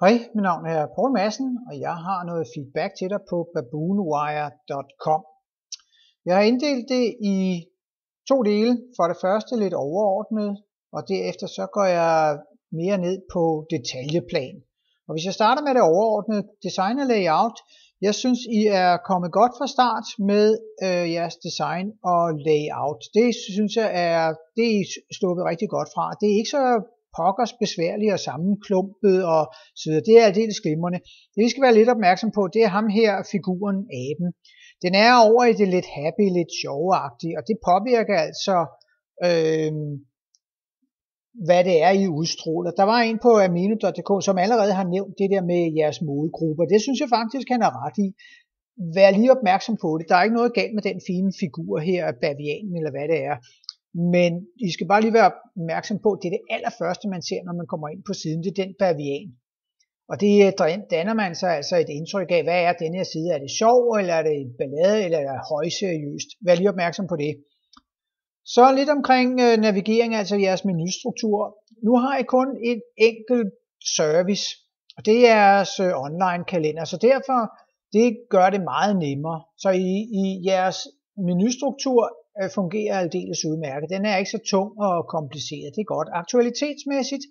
Hej, mit navn er Poul Madsen, og jeg har noget feedback til dig på baboonwire.com. Jeg har inddelt det i to dele. For det første lidt overordnet, og derefter så går jeg mere ned på detaljeplan. Og hvis jeg starter med det overordnede design og layout, jeg synes I er kommet godt fra start med jeres design og layout. Det synes jeg det er I sluppet rigtig godt fra. Det er ikke så pokkers besværligt og sammenklumpet og så videre. Det er aldeles glimrende. Det vi skal være lidt opmærksom på, det er ham her, figuren aben. Den er over i det lidt happy, lidt sjovagtige, og det påvirker altså hvad det er, I udstråler. Der var en på amino.dk, som allerede har nævnt det der med jeres målgrupper. Det synes jeg faktisk, han er ret i. Vær lige opmærksom på det. Der er ikke noget galt med den fine figur her, bavianen eller hvad det er. Men I skal bare lige være opmærksom på, at det er det allerførste, man ser, når man kommer ind på siden. Det er den bavian. Og det danner man sig altså et indtryk af, hvad er den her side? Er det sjov, eller er det ballade, eller er det højseriøst? Vær lige opmærksom på det. Så lidt omkring navigering, altså jeres menustruktur. Nu har I kun et enkelt service, og det er jeres online kalender. Så derfor, det gør det meget nemmere. Så i jeres menustruktur fungerer aldeles udmærket. Den er ikke så tung og kompliceret. Det er godt. Aktualitetsmæssigt,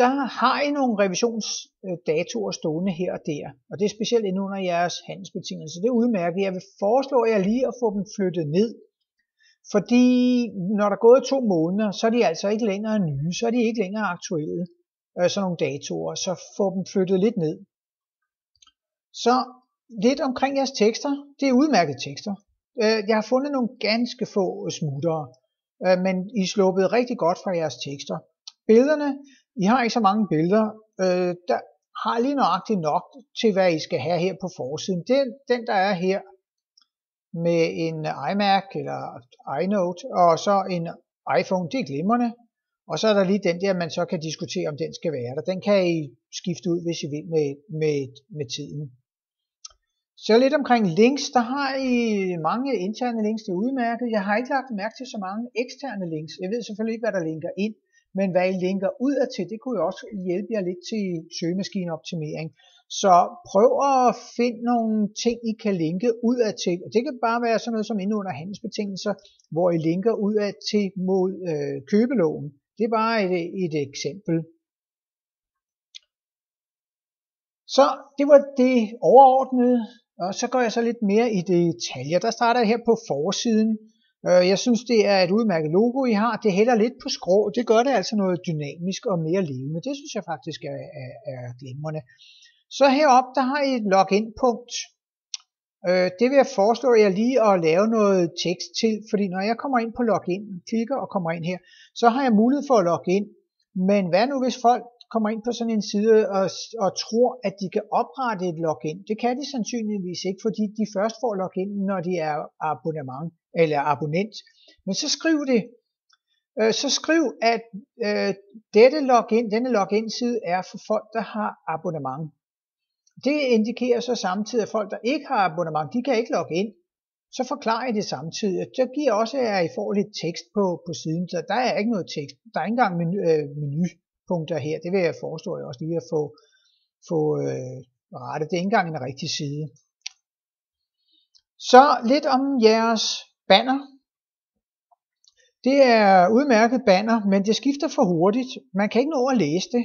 der har I nogle revisionsdatoer stående her og der. Og det er specielt inde under jeres handelsbetingelser. Det er udmærket. Jeg vil foreslå jer lige at få dem flyttet ned. Fordi når der er gået 2 måneder, så er de altså ikke længere nye. Så er de ikke længere aktuelle. Sådan nogle datoer. Så få dem flyttet lidt ned. Så lidt omkring jeres tekster. Det er udmærkede tekster. Jeg har fundet nogle ganske få smuttere, men I sluppet rigtig godt fra jeres tekster. Billederne, I har ikke så mange billeder, der har lige nøjagtigt nok til hvad I skal have her på forsiden. Den der er her med en iMac eller iNote og så en iPhone, det er glimrende. Og så er der lige den der, man så kan diskutere om den skal være der. Den kan I skifte ud hvis I vil med tiden. Så lidt omkring links, der har I mange interne links, det er udmærket. Jeg har ikke lagt mærke til så mange eksterne links. Jeg ved selvfølgelig ikke, hvad der linker ind, men hvad I linker udadtil, det kunne jo også hjælpe jer lidt til søgemaskineoptimering. Så prøv at finde nogle ting, I kan linke udadtil. Og det kan bare være sådan noget som inde under handelsbetingelser, hvor I linker udadtil mod købeloven. Det er bare et eksempel. Så det var det overordnede. Og så går jeg så lidt mere i detaljer. Der starter jeg her på forsiden. Jeg synes, det er et udmærket logo, I har. Det hælder lidt på skrå. Det gør det altså noget dynamisk og mere levende. Det synes jeg faktisk er glimrende. Så heroppe, der har I et login-punkt. Det vil jeg foreslå jer lige at lave noget tekst til. Fordi når jeg kommer ind på login, klikker og kommer ind her, så har jeg mulighed for at logge ind. Men hvad nu hvis folk kommer ind på sådan en side og tror, at de kan oprette et login? Det kan de sandsynligvis ikke, fordi de først får login, når de er abonnent. Men så skriv det. Så skriv, at denne login-side er for folk, der har abonnement. Det indikerer så samtidig, at folk, der ikke har abonnement, de kan ikke logge ind. Så forklarer I det samtidig. Det giver også, at I får lidt tekst på siden, så der er ikke noget tekst. Der er ikke engang menupunkter her. Det vil jeg foreslå jer også lige at få rettet. Det er ikke engang en rigtig side. Så lidt om jeres banner. Det er udmærket banner, men det skifter for hurtigt. Man kan ikke nå at læse det.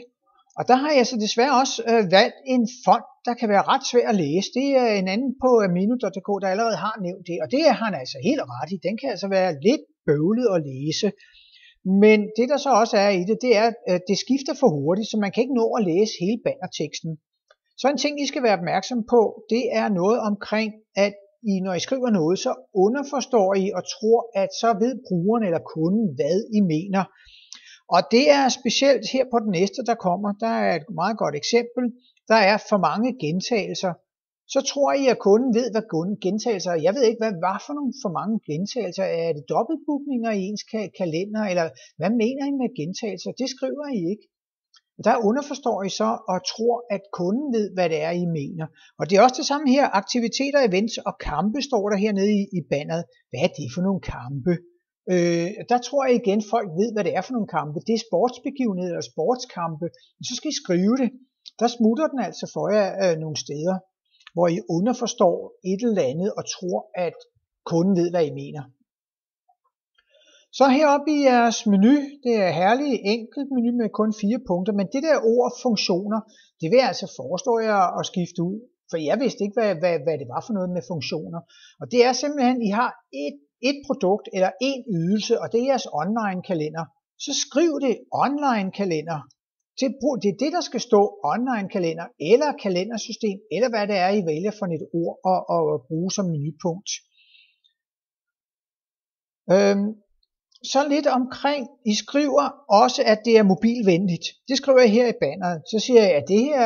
Og der har jeg så desværre også valgt en font, der kan være ret svær at læse. Det er en anden på amino.dk, der allerede har nævnt det. Og det har han altså helt ret i. Den kan altså være lidt bøvlet at læse. Men det der så også er i det, det er, at det skifter for hurtigt, så man kan ikke nå at læse hele bannerteksten. Så en ting, I skal være opmærksom på, det er noget omkring, at når I skriver noget, så underforstår I og tror, at så ved brugeren eller kunden, hvad I mener. Og det er specielt her på den næste, der kommer. Der er et meget godt eksempel. Der er for mange gentagelser. Så tror I, at kunden ved, hvad gentagelser er. Jeg ved ikke, hvad var for nogle for mange gentagelser. Er det dobbeltbookninger i ens kalender? Eller hvad mener I med gentagelser? Det skriver I ikke. Der underforstår I så og tror, at kunden ved, hvad det er, I mener. Og det er også det samme her. Aktiviteter, events og kampe står der hernede i banneret. Hvad er det for nogle kampe? Der tror jeg igen, folk ved, hvad det er for nogle kampe. Det er sportsbegivenheder eller sportskampe. Så skal I skrive det. der smutter den altså for jer nogle steder, hvor I underforstår et eller andet og tror, at kunden ved, hvad I mener. Så heroppe i jeres menu, det er herlig enkelt menu med kun 4 punkter, men det der ord funktioner, det vil jeg altså foreslå jer at skifte ud, for jeg vidste ikke, hvad det var for noget med funktioner. Og det er simpelthen, I har et produkt eller en ydelse, og det er jeres online kalender. Så skriv det online kalender. Det er det, der skal stå online kalender, eller kalendersystem, eller hvad det er, I vælger for et ord at bruge som menupunkt. Så lidt omkring, I skriver også, at det er mobilvenligt. Det skriver jeg her i banneret. Så siger jeg, at det her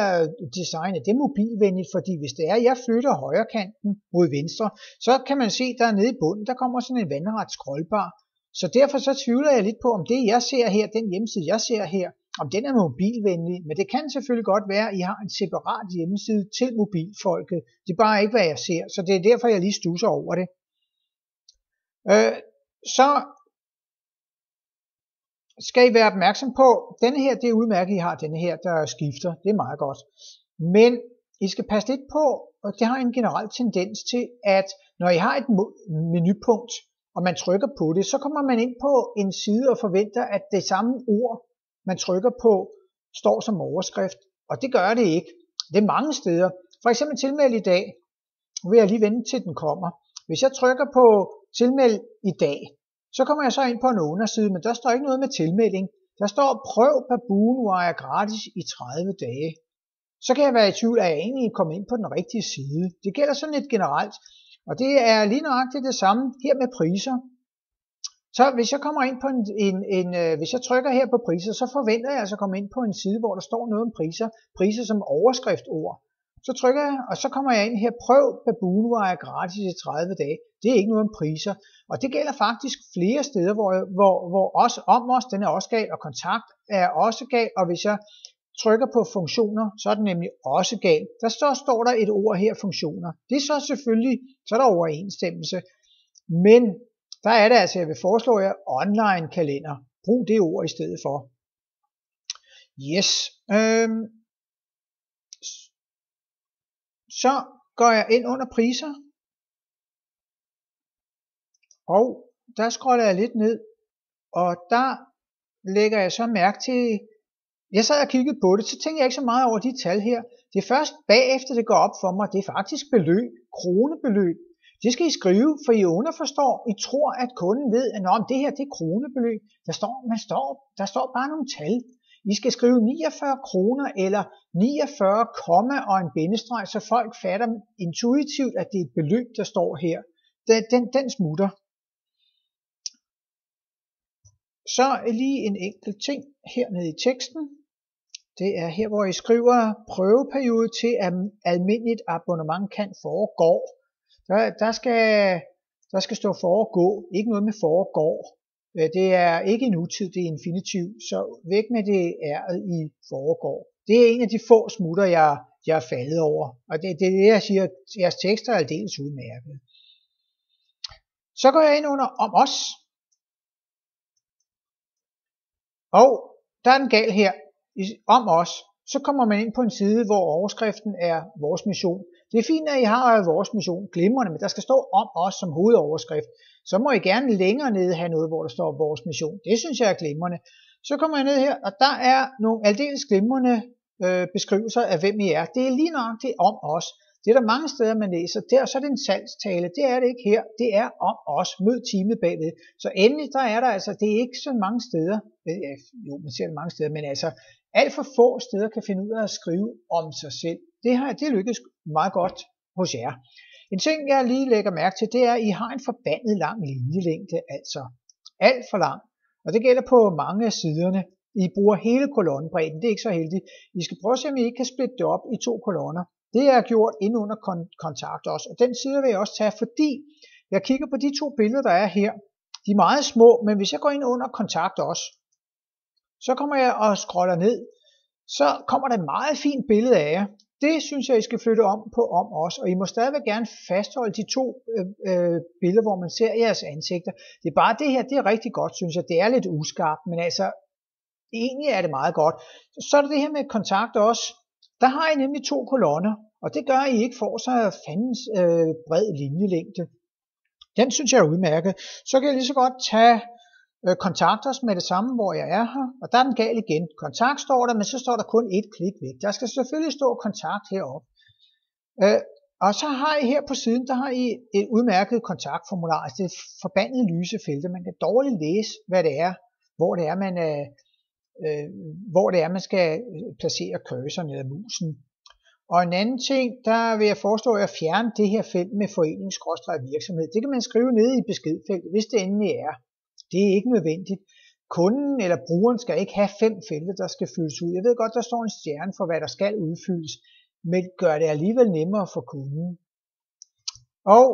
design det er mobilvenligt, fordi hvis det er, at jeg flytter højre kanten mod venstre, så kan man se, der nede i bunden, der kommer sådan en vandret scrollbar. Så derfor så tvivler jeg lidt på, om det jeg ser her, den hjemmeside jeg ser her, om den er mobilvenlig. Men det kan selvfølgelig godt være, at I har en separat hjemmeside til mobilfolket. Det er bare ikke, hvad jeg ser. Så det er derfor, jeg lige stusser over det. Så skal I være opmærksom på, denne her, det er udmærket, I har denne her, der skifter. Det er meget godt. Men I skal passe lidt på, og det har en generel tendens til, at når I har et menupunkt, og man trykker på det, så kommer man ind på en side og forventer, at det samme ord, man trykker på, står som overskrift. Og det gør det ikke. Det er mange steder. For eksempel tilmeld i dag. Nu vil jeg lige vente til den kommer. Hvis jeg trykker på tilmeld i dag, så kommer jeg så ind på en underside, men der står ikke noget med tilmelding. Der står prøv Babunwire gratis i 30 dage. Så kan jeg være i tvivl, at jeg egentlig kommer ind på den rigtige side. Det gælder sådan lidt generelt. Og det er lige nøjagtigt det samme her med priser. Så hvis jeg kommer ind på hvis jeg trykker her på priser, så forventer jeg altså at komme ind på en side, hvor der står noget om priser. Priser som overskriftord. Så trykker jeg, og så kommer jeg ind her, prøv Babunwire gratis i 30 dage. Det er ikke noget om priser. Og det gælder faktisk flere steder, hvor også om os, den er også galt, og kontakt er også galt. Og hvis jeg trykker på funktioner, så er den nemlig også galt. Der står der et ord her, funktioner. Det er så selvfølgelig, så er der overensstemmelse. Men der er det altså, jeg vil foreslå jer online kalender. Brug det ord i stedet for. Yes. Så går jeg ind under priser. Og der scroller jeg lidt ned. Og der lægger jeg så mærke til, jeg sad og kiggede på det, så tænker jeg ikke så meget over de tal her. Det er først bagefter, det går op for mig, det er faktisk beløb, kronebeløb. Det skal I skrive, for I underforstår, I tror, at kunden ved, at det her det er kronebeløb. Der står bare nogle tal. I skal skrive 49 kroner eller 49, og en bindestreg, så folk fatter intuitivt, at det er et beløb, der står her. Den smutter. Så lige en enkelt ting hernede i teksten. Det er her, hvor I skriver prøveperiode til almindeligt abonnement kan foregå. Der skal stå foregå, ikke noget med foregår. Det er ikke en nutid, det er infinitiv, så væk med det er i foregår. Det er en af de få smutter, jeg er faldet over, og det er det, jeg siger, jeres tekster er aldeles udmærket. Så går jeg ind under om os, og der er den gal her, om os. Så kommer man ind på en side, hvor overskriften er vores mission. Det er fint, at I har vores mission glimrende, men der skal stå om os som hovedoverskrift. Så må I gerne længere nede have noget, hvor der står vores mission. Det synes jeg er glimrende. Så kommer jeg ned her, og der er nogle aldeles glimrende beskrivelser af, hvem I er. Det er lige nok det om os. Det er der mange steder, man læser. Så er det en salgstale. Det er det ikke her. Det er om os. Mød teamet bagved. Så endelig, der er der altså, det er ikke så mange steder. Jo, man ser det mange steder, men altså, alt for få steder kan finde ud af at skrive om sig selv. Det lykkes meget godt hos jer. En ting, jeg lige lægger mærke til, det er, at I har en forbandet lang linjelængde, altså alt for lang. Og det gælder på mange af siderne. I bruger hele kolonnebredden, det er ikke så heldigt. I skal prøve at se, om I ikke kan splitte det op i 2 kolonner. Det er gjort inde under kontakt også, og den side vil jeg også tage, fordi jeg kigger på de 2 billeder, der er her. De er meget små, men hvis jeg går ind under kontakt også, så kommer jeg og scroller ned, så kommer der et meget fint billede af jer. Det synes jeg, I skal flytte om på om os, og I må stadigvæk gerne fastholde de 2 billeder, hvor man ser jeres ansigter. Det er bare det her, det er rigtig godt, synes jeg. Det er lidt uskarpt, men altså, egentlig er det meget godt. Så er der det her med kontakt også. Der har I nemlig 2 kolonner, og det gør, at I ikke får så fandens bred linjelængde. Den synes jeg er udmærket. Så kan jeg lige så godt tage kontakt os med det samme, hvor jeg er her, og der er den gal igen. Kontakt står der, men så står der kun et klik væk. Der skal selvfølgelig stå kontakt heroppe. Og så har I her på siden, der har I et udmærket kontaktformular, altså det er forbandede lyse felter. Man kan dårligt læse, hvad det er, hvor det er, man skal placere cursoren eller musen. Og en anden ting, der vil jeg foreslå at fjerne det her felt med forening/virksomhed. Det kan man skrive nede i beskedfeltet, hvis det endelig er. Det er ikke nødvendigt. Kunden eller brugeren skal ikke have 5 felter, der skal fyldes ud. Jeg ved godt, der står en stjerne for, hvad der skal udfyldes, men gør det alligevel nemmere for kunden. Og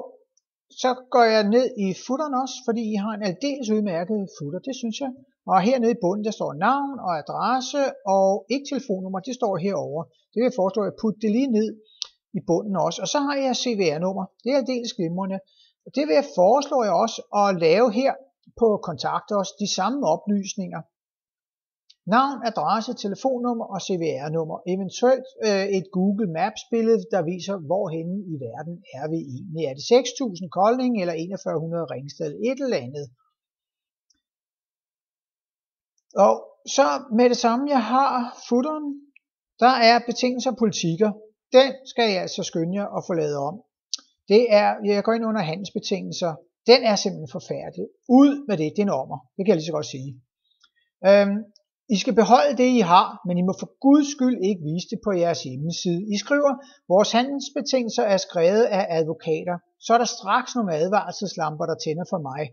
så går jeg ned i footeren også, fordi I har en aldeles udmærket footer, det synes jeg. Og hernede i bunden, der står navn og adresse og ikke telefonnummer, det står herovre. Det vil jeg foreslå at putte det lige ned i bunden også. Og så har jeg CVR-nummer, det er aldeles glimrende. Og det vil jeg foreslå jer også at lave her på kontakter os de samme oplysninger. Navn, adresse, telefonnummer og CVR-nummer. Eventuelt et Google Maps billede, der viser, hvorhenne i verden er vi egentlig. Er det 6.000 Kolding eller 4100 Ringsted? Et eller andet. Og så med det samme, jeg har footeren, der er betingelser og politikker. Den skal jeg altså skynde jer at få lavet om. Det er, jeg går ind under handelsbetingelser. Den er simpelthen forfærdelig. Ud med det, det er nummer. Det kan jeg lige så godt sige. I skal beholde det, I har, men I må for guds skyld ikke vise det på jeres hjemmeside. I skriver, vores handelsbetingelser er skrevet af advokater. Så er der straks nogle advarselslamper, der tænder for mig.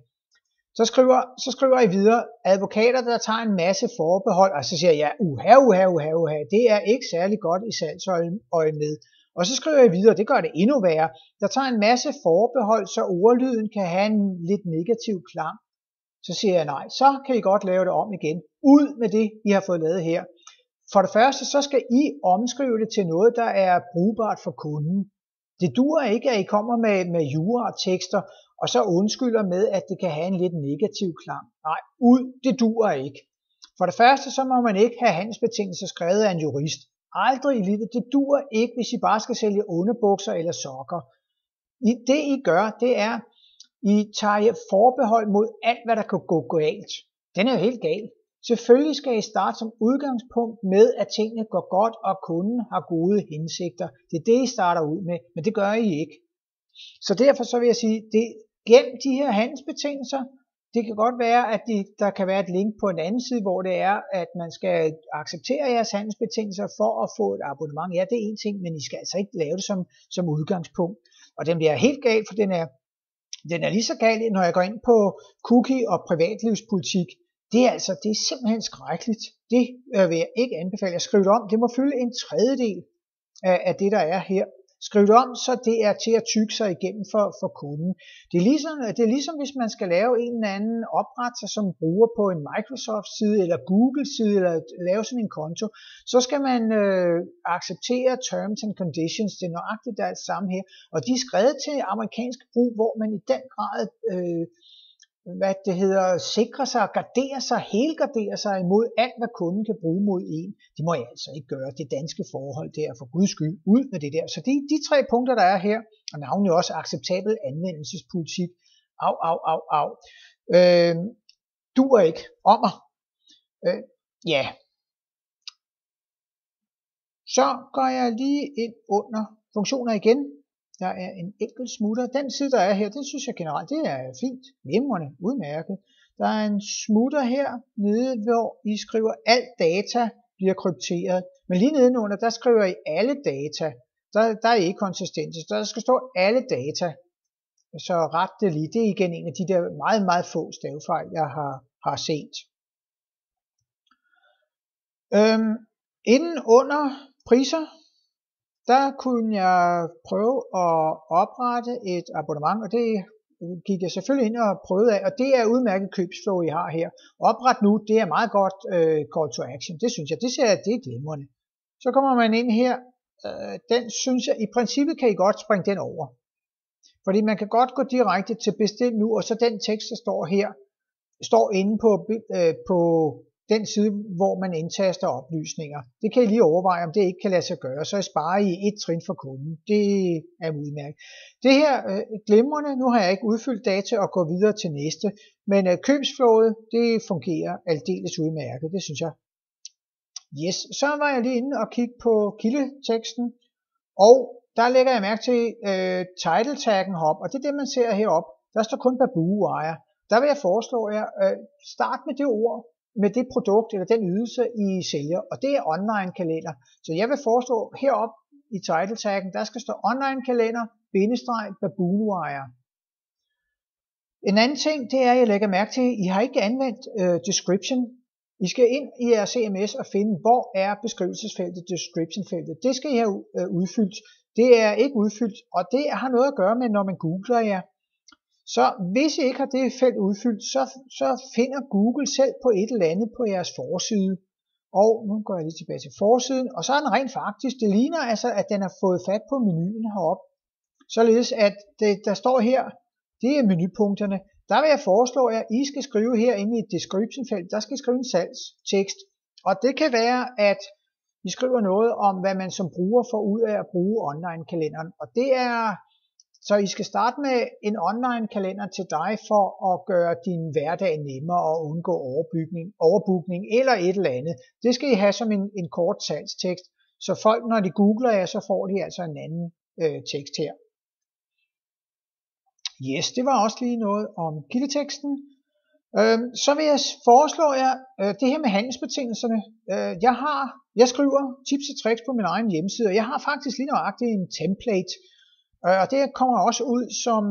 Så skriver I videre, advokater, der tager en masse forbehold, og så siger jeg, uha, det er ikke særlig godt i salgsøje med. Og så skriver jeg videre, det gør det endnu værre, der tager en masse forbehold, så ordlyden kan have en lidt negativ klang. Så siger jeg nej, så kan I godt lave det om igen. Ud med det, I har fået lavet her. For det første, så skal I omskrive det til noget, der er brugbart for kunden. Det duer ikke, at I kommer med juratekster, og så undskylder med, at det kan have en lidt negativ klang. Nej, ud, det duer ikke. For det første, så må man ikke have handelsbetingelser skrevet af en jurist. Aldrig i livet. Det duer ikke, hvis I bare skal sælge underbukser eller sokker. Det I gør, det er, I tager forbehold mod alt, hvad der kan gå galt. Den er jo helt gal. Selvfølgelig skal I starte som udgangspunkt med, at tingene går godt, og kunden har gode hensigter. Det er det, I starter ud med, men det gør I ikke. Så derfor så vil jeg sige, gem de her handelsbetingelser. Det kan godt være, at der kan være et link på en anden side, hvor det er, at man skal acceptere jeres handelsbetingelser for at få et abonnement. Ja, det er en ting, men I skal altså ikke lave det som udgangspunkt. Og den bliver helt gal, for den er lige så gal, når jeg går ind på cookie og privatlivspolitik. Det er simpelthen skrækkeligt. Det vil jeg ikke anbefale at skrive det om. Det må fylde en tredjedel af det, der er her. Skriv det om, så det er til at tygge sig igennem for kunden. Det er ligesom hvis man skal lave en eller anden opretter som bruger på en Microsoft-side eller Google-side, eller lave sådan en konto, så skal man acceptere terms and conditions. Det er nøjagtigt der det samme her. Og de er skrevet til amerikansk brug, hvor man i den grad sikrer sig, garderer sig, helgarderer sig imod alt, hvad kunden kan bruge mod en. Det må jeg altså ikke gøre. Det danske forhold der, for guds skyld, ud med det der. Så de 3 punkter, der er her, og navnlig også acceptabel anvendelsespolitik. Duer ikke. Ommer. Ja. Så går jeg lige ind under funktioner igen. Der er en enkelt smutter. Den side, der er her, det synes jeg generelt, det er fint, glimrende, udmærket. Der er en smutter her nede, hvor I skriver, alt data bliver krypteret. Men lige nedenunder, der skriver I alle data. Der er ikke konsistens. Der skal stå alle data. Så ret det lige. Det er igen en af de der meget, meget få stavefejl, jeg har set. Inden under priser, der kunne jeg prøve at oprette et abonnement, og det gik jeg selvfølgelig ind og prøvede af, og det er udmærket købsflow, I har her. Opret nu, det er meget godt call to action, det synes jeg, det er glimrende. Så kommer man ind her, den synes jeg, i princippet kan I godt springe den over. Fordi man kan godt gå direkte til bestil nu, og så den tekst, der står her, står inde på den side, hvor man indtaster oplysninger. Det kan I lige overveje, om det ikke kan lade sig gøre, så sparer I et trin for kunden. Det er udmærket. Det her glimrende, nu har jeg ikke udfyldt data og går videre til næste, men købsflowet, det fungerer aldeles udmærket, det synes jeg. Yes, så var jeg lige inde og kigge på kildeteksten, og der lægger jeg mærke til title taggen heroppe, og det er det, man ser heroppe. Der står kun Baboo Wire. Der vil jeg foreslå jer, start med det ord, med det produkt eller den ydelse, I sælger, og det er online kalender. Så jeg vil foreslå heroppe i title taggen, der skal stå online kalender, Baboo Wire. En anden ting, det er, at jeg lægger mærke til, at I har ikke anvendt description. I skal ind i jeres CMS og finde, hvor er beskrivelsesfeltet, description-feltet. Det skal I have udfyldt. Det er ikke udfyldt, og det har noget at gøre med, når man googler jer. Så hvis I ikke har det felt udfyldt, så finder Google selv på et eller andet på jeres forside. Og nu går jeg lige tilbage til forsiden, og så er den rent faktisk, det ligner altså, at den har fået fat på menuen heroppe. Således at det, der står her, det er menupunkterne. Der vil jeg foreslå jer, at I skal skrive herinde i et description-felt, der skal I skrive en salgstekst. Og det kan være, at I skriver noget om, hvad man som bruger får ud af at bruge online-kalenderen. Og det er, så I skal starte med en online-kalender til dig for at gøre din hverdag nemmere og undgå overbookning eller et eller andet. Det skal I have som en kort salgstekst, så folk, når de googler jer, så får de altså en anden tekst her. Yes, det var også lige noget om kildeteksten. Så vil jeg foreslå jer det her med handelsbetingelserne. Jeg skriver tips og tricks på min egen hjemmeside, og jeg har faktisk lige nøjagtigt en template. Og det kommer også ud som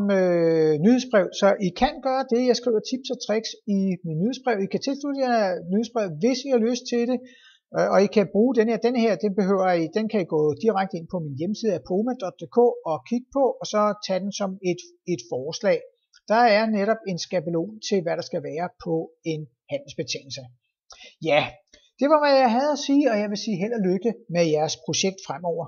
nyhedsbrev, så I kan gøre det. Jeg skriver tips og tricks i min nyhedsbrev. I kan tilslutte jer nyhedsbrev, hvis I har lyst til det. Og I kan bruge den her, den kan I gå direkte ind på min hjemmeside apoma.dk og kigge på, og så tage den som et forslag. Der er netop en skabelon til, hvad der skal være på en handelsbetingelse. Ja, det var, hvad jeg havde at sige, og jeg vil sige held og lykke med jeres projekt fremover.